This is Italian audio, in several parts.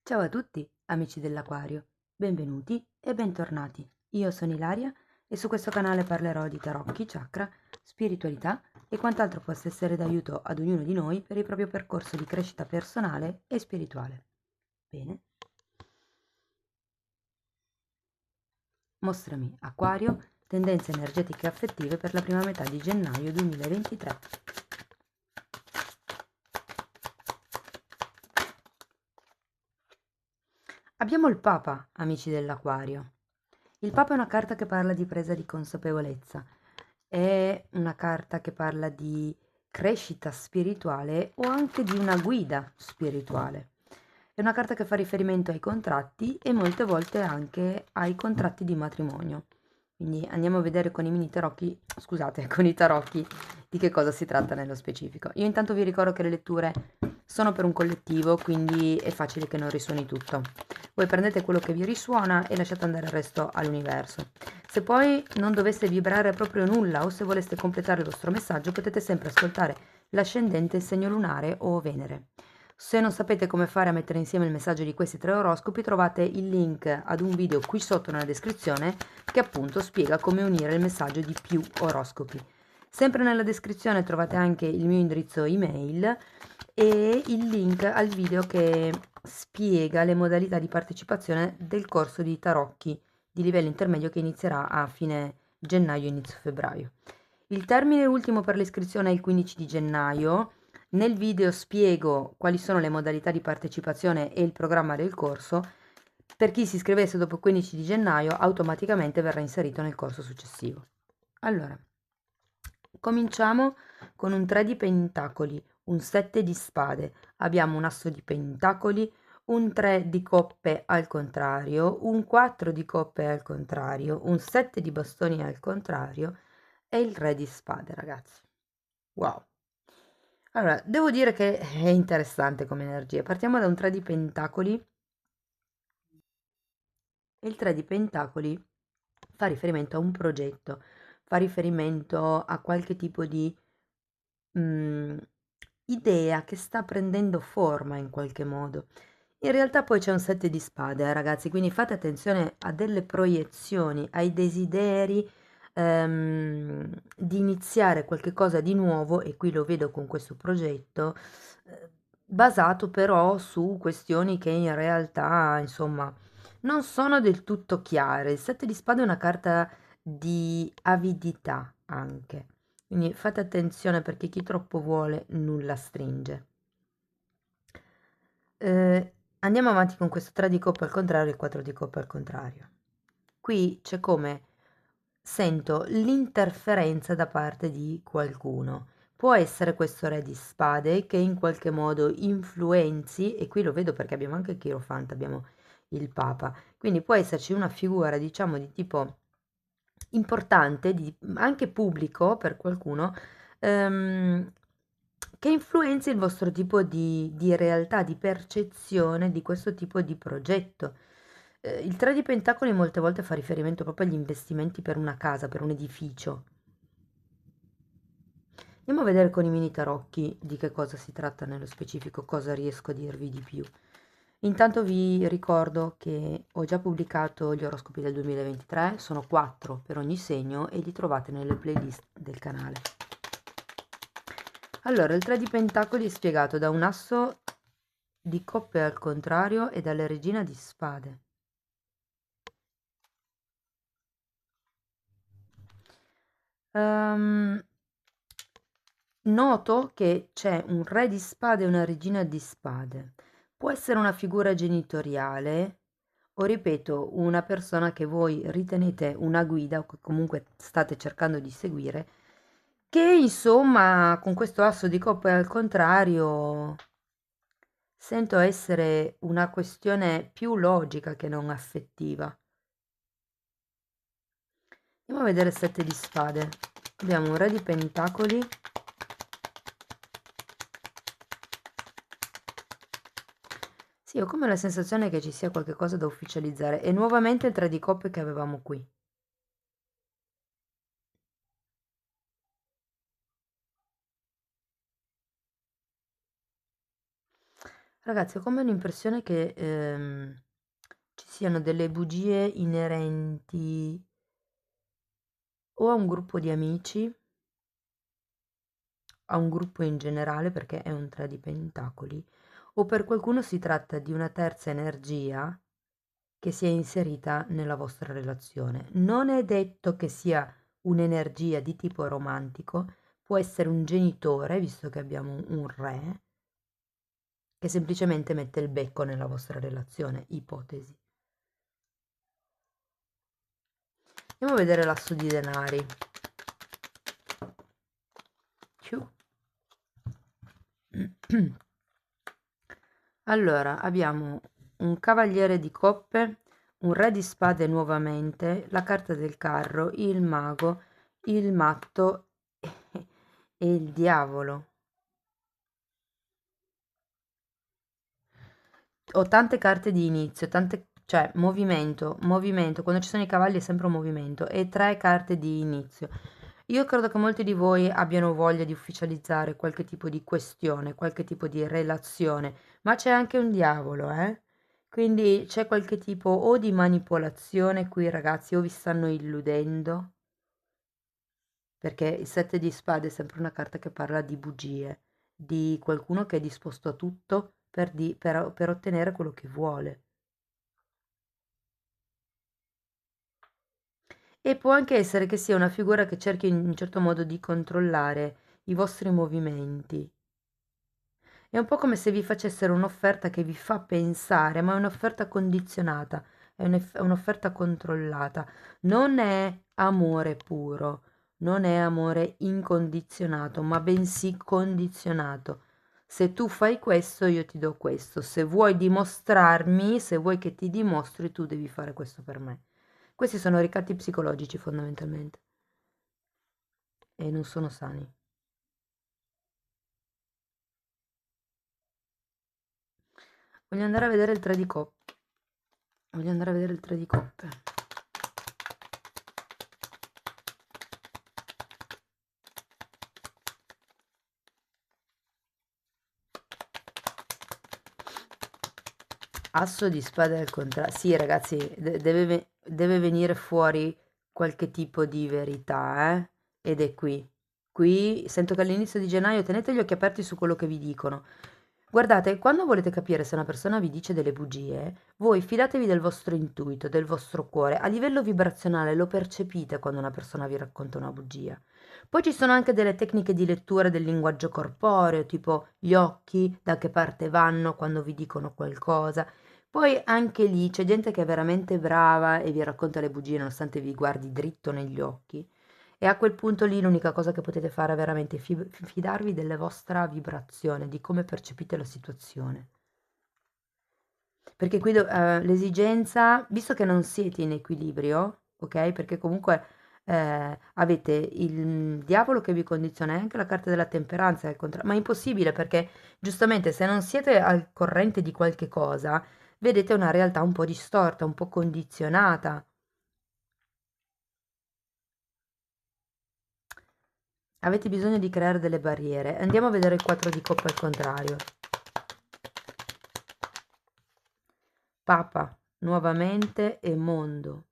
Ciao a tutti, amici dell'Aquario, benvenuti e bentornati. Io sono Ilaria e su questo canale parlerò di tarocchi, chakra, spiritualità e quant'altro possa essere d'aiuto ad ognuno di noi per il proprio percorso di crescita personale e spirituale. Bene. Mostrami, Acquario, tendenze energetiche e affettive per la prima metà di gennaio 2023. Abbiamo il Papa, amici dell'Aquario. Il Papa è una carta che parla di presa di consapevolezza, è una carta che parla di crescita spirituale o anche di una guida spirituale. È una carta che fa riferimento ai contratti e molte volte anche ai contratti di matrimonio. Quindi andiamo a vedere con i mini tarocchi, scusate, con i tarocchi di che cosa si tratta nello specifico. Io intanto vi ricordo che le letture sono per un collettivo, quindi è facile che non risuoni tutto. Voi prendete quello che vi risuona e lasciate andare il resto all'universo. Se poi non dovesse vibrare proprio nulla o se voleste completare il vostro messaggio, potete sempre ascoltare l'ascendente, il segno lunare o Venere. Se non sapete come fare a mettere insieme il messaggio di questi tre oroscopi, trovate il link ad un video qui sotto nella descrizione che appunto spiega come unire il messaggio di più oroscopi. Sempre nella descrizione trovate anche il mio indirizzo email e il link al video che spiega le modalità di partecipazione del corso di tarocchi di livello intermedio che inizierà a fine gennaio, inizio febbraio. Il termine ultimo per l'iscrizione è il 15 di gennaio. Nel video spiego quali sono le modalità di partecipazione e il programma del corso. Per chi si iscrivesse dopo il 15 di gennaio automaticamente verrà inserito nel corso successivo. Allora, cominciamo con un 3 di pentacoli, un 7 di spade, abbiamo un asso di pentacoli, un 3 di coppe al contrario, un 4 di coppe al contrario, un 7 di bastoni al contrario e il re di spade, ragazzi. Wow. Allora, devo dire che è interessante come energia. Partiamo da un 3 di pentacoli e il 3 di pentacoli fa riferimento a un progetto, fa riferimento a qualche tipo di mm, idea che sta prendendo forma in qualche modo. In realtà poi c'è un 7 di spade, ragazzi, quindi fate attenzione a delle proiezioni, ai desideri di iniziare qualche cosa di nuovo, e qui lo vedo con questo progetto, basato però su questioni che in realtà, insomma, non sono del tutto chiare. Il 7 di spade è una carta di avidità anche. Quindi fate attenzione perché chi troppo vuole nulla stringe. Andiamo avanti con questo 3 di coppe al contrario e 4 di coppe al contrario. Qui c'è come sento l'interferenza da parte di qualcuno. Può essere questo re di spade che in qualche modo influenzi, e qui lo vedo perché abbiamo anche il Chierofante, abbiamo il Papa, quindi può esserci una figura, diciamo, di tipo importante, anche pubblico per qualcuno, ehm, che influenzi il vostro tipo di realtà, di percezione di questo tipo di progetto. Il 3 di Pentacoli molte volte fa riferimento proprio agli investimenti per una casa, per un edificio. Andiamo a vedere con i mini tarocchi di che cosa si tratta nello specifico, cosa riesco a dirvi di più. Intanto vi ricordo che ho già pubblicato gli oroscopi del 2023, sono 4 per ogni segno e li trovate nelle playlist del canale. Allora, il 3 di Pentacoli è spiegato da un asso di coppe al contrario e dalla regina di spade. Um, Noto che c'è un re di spade e una regina di spade. Può essere una figura genitoriale o, ripeto, una persona che voi ritenete una guida o che comunque state cercando di seguire, che insomma con questo asso di coppe al contrario sento essere una questione più logica che non affettiva. Andiamo a vedere il 7 di spade. Abbiamo un re di pentacoli. Sì, ho come la sensazione che ci sia qualche cosa da ufficializzare. E nuovamente il 3 di coppe che avevamo qui. Ragazzi, ho come l'impressione che ci siano delle bugie inerenti o a un gruppo di amici, a un gruppo in generale, perché è un 3 di pentacoli, o per qualcuno si tratta di una terza energia che si è inserita nella vostra relazione. Non è detto che sia un'energia di tipo romantico, può essere un genitore, visto che abbiamo un re, che semplicemente mette il becco nella vostra relazione, ipotesi. Andiamo a vedere l'asso di denari. Allora, abbiamo un cavaliere di coppe, un re di spade nuovamente, la carta del carro, il mago, il matto e il diavolo. Ho tante carte di inizio, cioè movimento, quando ci sono i cavalli è sempre un movimento e 3 carte di inizio. Io credo che molti di voi abbiano voglia di ufficializzare qualche tipo di questione, qualche tipo di relazione, ma c'è anche un diavolo, eh? Quindi c'è qualche tipo o di manipolazione qui, ragazzi, o vi stanno illudendo, perché il 7 di spade è sempre una carta che parla di bugie, di qualcuno che è disposto a tutto per ottenere quello che vuole. E può anche essere che sia una figura che cerchi in un certo modo di controllare i vostri movimenti. È un po' come se vi facessero un'offerta che vi fa pensare, ma è un'offerta condizionata, è un'offerta controllata. Non è amore puro, non è amore incondizionato, ma bensì condizionato. Se tu fai questo, io ti do questo. Se vuoi dimostrarmi, se vuoi che ti dimostri, tu devi fare questo per me. Questi sono ricatti psicologici fondamentalmente e non sono sani. Voglio andare a vedere il 3 di coppe. Voglio andare a vedere il 3 di coppe. Asso di spade al contrario. Sì, ragazzi, deve venire fuori qualche tipo di verità, eh? Ed è qui. Qui sento che all'inizio di gennaio tenete gli occhi aperti su quello che vi dicono. Guardate, quando volete capire se una persona vi dice delle bugie, voi fidatevi del vostro intuito, del vostro cuore. A livello vibrazionale lo percepite quando una persona vi racconta una bugia. Poi ci sono anche delle tecniche di lettura del linguaggio corporeo, tipo gli occhi, da che parte vanno quando vi dicono qualcosa. Poi anche lì c'è gente che è veramente brava e vi racconta le bugie nonostante vi guardi dritto negli occhi. E a quel punto lì l'unica cosa che potete fare è veramente fidarvi della vostra vibrazione, di come percepite la situazione. Perché qui l'esigenza, visto che non siete in equilibrio, ok? Perché comunque avete il diavolo che vi condiziona e anche la carta della temperanza, ma è impossibile perché giustamente se non siete al corrente di qualche cosa, vedete una realtà un po' distorta, un po' condizionata. Avete bisogno di creare delle barriere. Andiamo a vedere il 4 di coppa al contrario. Papa, nuovamente e mondo.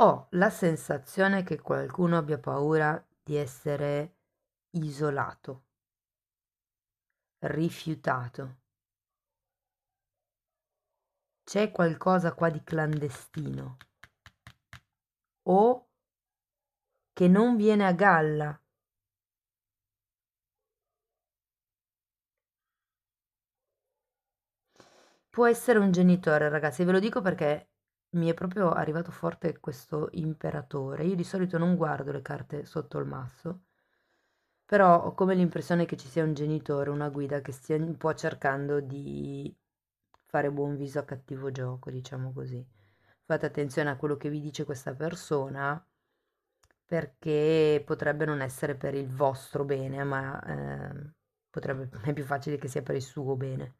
Ho la sensazione che qualcuno abbia paura di essere isolato, rifiutato. C'è qualcosa qua di clandestino o che non viene a galla. Può essere un genitore, ragazzi, ve lo dico perché mi è proprio arrivato forte questo imperatore. Io di solito non guardo le carte sotto il masso, però ho come l'impressione che ci sia un genitore, una guida che stia un po' cercando di fare buon viso a cattivo gioco, diciamo così. Fate attenzione a quello che vi dice questa persona perché potrebbe non essere per il vostro bene, ma è più facile che sia per il suo bene.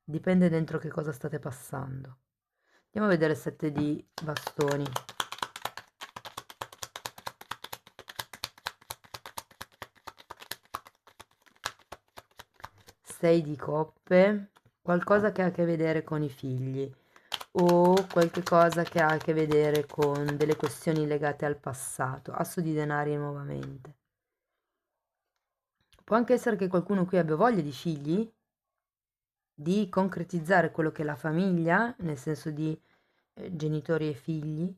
Dipende dentro che cosa state passando. Andiamo a vedere il 7 di bastoni. 6 di coppe, qualcosa che ha a che vedere con i figli o qualche cosa che ha a che vedere con delle questioni legate al passato. Asso di denari nuovamente. Può anche essere che qualcuno qui abbia voglia di figli, di concretizzare quello che è la famiglia, nel senso di genitori e figli,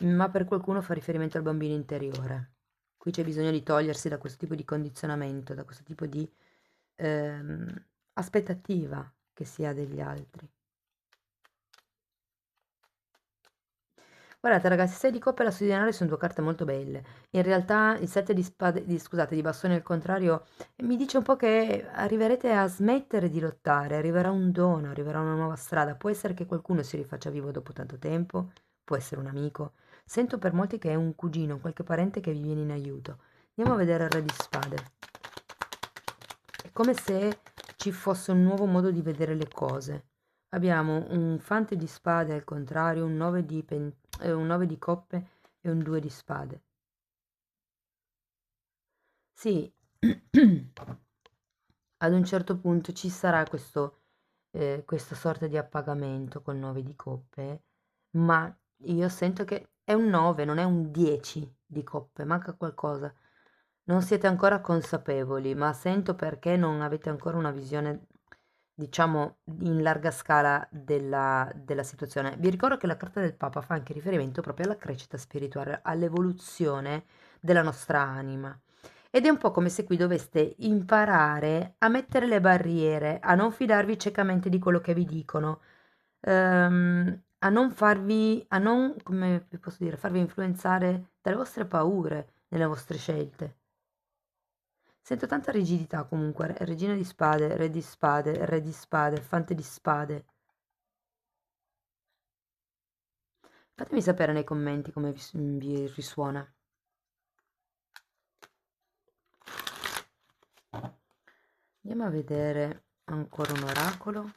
ma per qualcuno fa riferimento al bambino interiore. Qui c'è bisogno di togliersi da questo tipo di condizionamento, da questo tipo di aspettativa che si ha degli altri. Guardate ragazzi, 6 di coppe e l'asso di denari sono due carte molto belle. In realtà il 7 di spade, scusate, di bastoni al contrario, mi dice un po' che arriverete a smettere di lottare, arriverà un dono, arriverà una nuova strada. Può essere che qualcuno si rifaccia vivo dopo tanto tempo, può essere un amico. Sento per molti che è un cugino, qualche parente che vi viene in aiuto. Andiamo a vedere il re di spade. È come se ci fosse un nuovo modo di vedere le cose. Abbiamo un fante di spade al contrario, un 9 di, un 9 di coppe e un 2 di spade. Sì, ad un certo punto ci sarà questa sorta di appagamento col 9 di coppe, ma io sento che è un 9, non è un 10 di coppe, manca qualcosa. Non siete ancora consapevoli, ma sento perché non avete ancora una visione, diciamo, in larga scala della situazione. Vi ricordo che la carta del Papa fa anche riferimento proprio alla crescita spirituale, all'evoluzione della nostra anima. Ed è un po' come se qui doveste imparare a mettere le barriere, a non fidarvi ciecamente di quello che vi dicono, a non farvi, a non, come vi posso dire, farvi influenzare dalle vostre paure nelle vostre scelte. Sento tanta rigidità comunque, regina di spade, re di spade, fante di spade. Fatemi sapere nei commenti come vi risuona. Andiamo a vedere ancora un oracolo.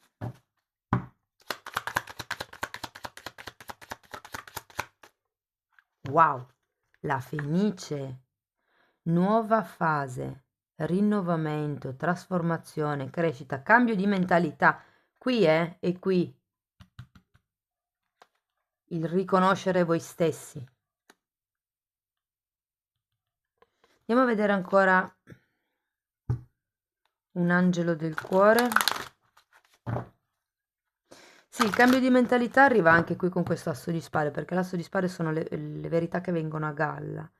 Wow, la Fenice, nuova fase, rinnovamento, trasformazione, crescita, cambio di mentalità. Qui e qui il riconoscere voi stessi. Andiamo a vedere ancora un angelo del cuore. Sì, il cambio di mentalità arriva anche qui con questo asso di spade, perché l'asso di spade sono le verità che vengono a galla.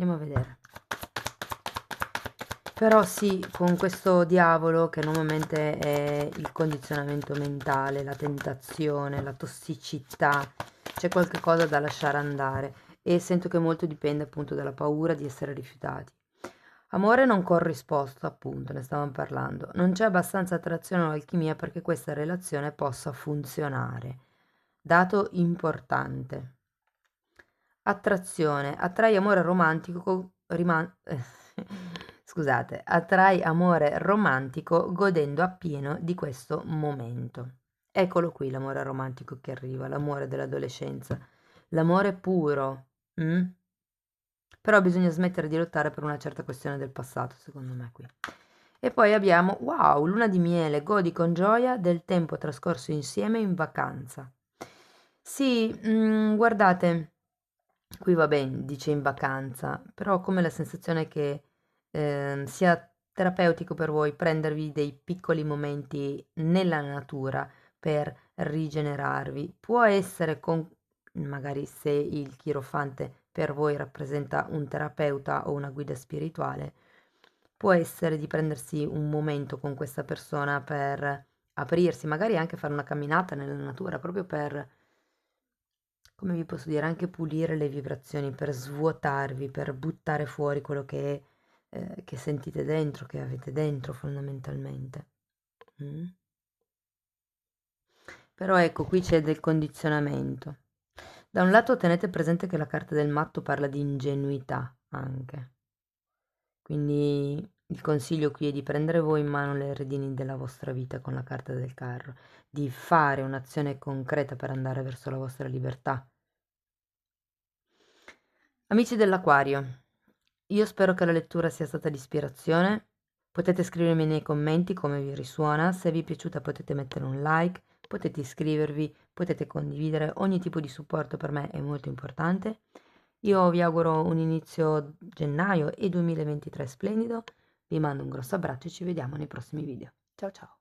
Andiamo a vedere. Però sì, con questo diavolo che normalmente è il condizionamento mentale, la tentazione, la tossicità, c'è qualche cosa da lasciare andare e sento che molto dipende appunto dalla paura di essere rifiutati. Amore non corrisposto, appunto, ne stavamo parlando. Non c'è abbastanza attrazione o alchimia perché questa relazione possa funzionare. Dato importante. Attrazione. Attrai amore romantico. Scusate. Attrai amore romantico godendo appieno di questo momento. Eccolo qui l'amore romantico che arriva, l'amore dell'adolescenza, l'amore puro. Però bisogna smettere di lottare per una certa questione del passato, secondo me qui. E poi abbiamo, wow, luna di miele, godi con gioia del tempo trascorso insieme in vacanza. Sì, guardate, qui va bene, dice in vacanza, però ho come la sensazione che sia terapeutico per voi prendervi dei piccoli momenti nella natura per rigenerarvi. Può essere con, magari se il chirofante per voi rappresenta un terapeuta o una guida spirituale, può essere di prendersi un momento con questa persona per aprirsi, magari anche fare una camminata nella natura, proprio per, come vi posso dire, anche pulire le vibrazioni, per svuotarvi, per buttare fuori quello che sentite dentro, che avete dentro fondamentalmente. Però ecco, qui c'è del condizionamento. Da un lato tenete presente che la carta del matto parla di ingenuità anche. Quindi il consiglio qui è di prendere voi in mano le redini della vostra vita con la carta del carro, di fare un'azione concreta per andare verso la vostra libertà. Amici dell'Aquario, Io spero che la lettura sia stata di ispirazione. Potete scrivermi nei commenti come vi risuona, se vi è piaciuta potete mettere un like, potete iscrivervi, potete condividere, ogni tipo di supporto per me è molto importante. Io vi auguro un inizio gennaio e 2023 splendido, vi mando un grosso abbraccio e ci vediamo nei prossimi video. Ciao ciao!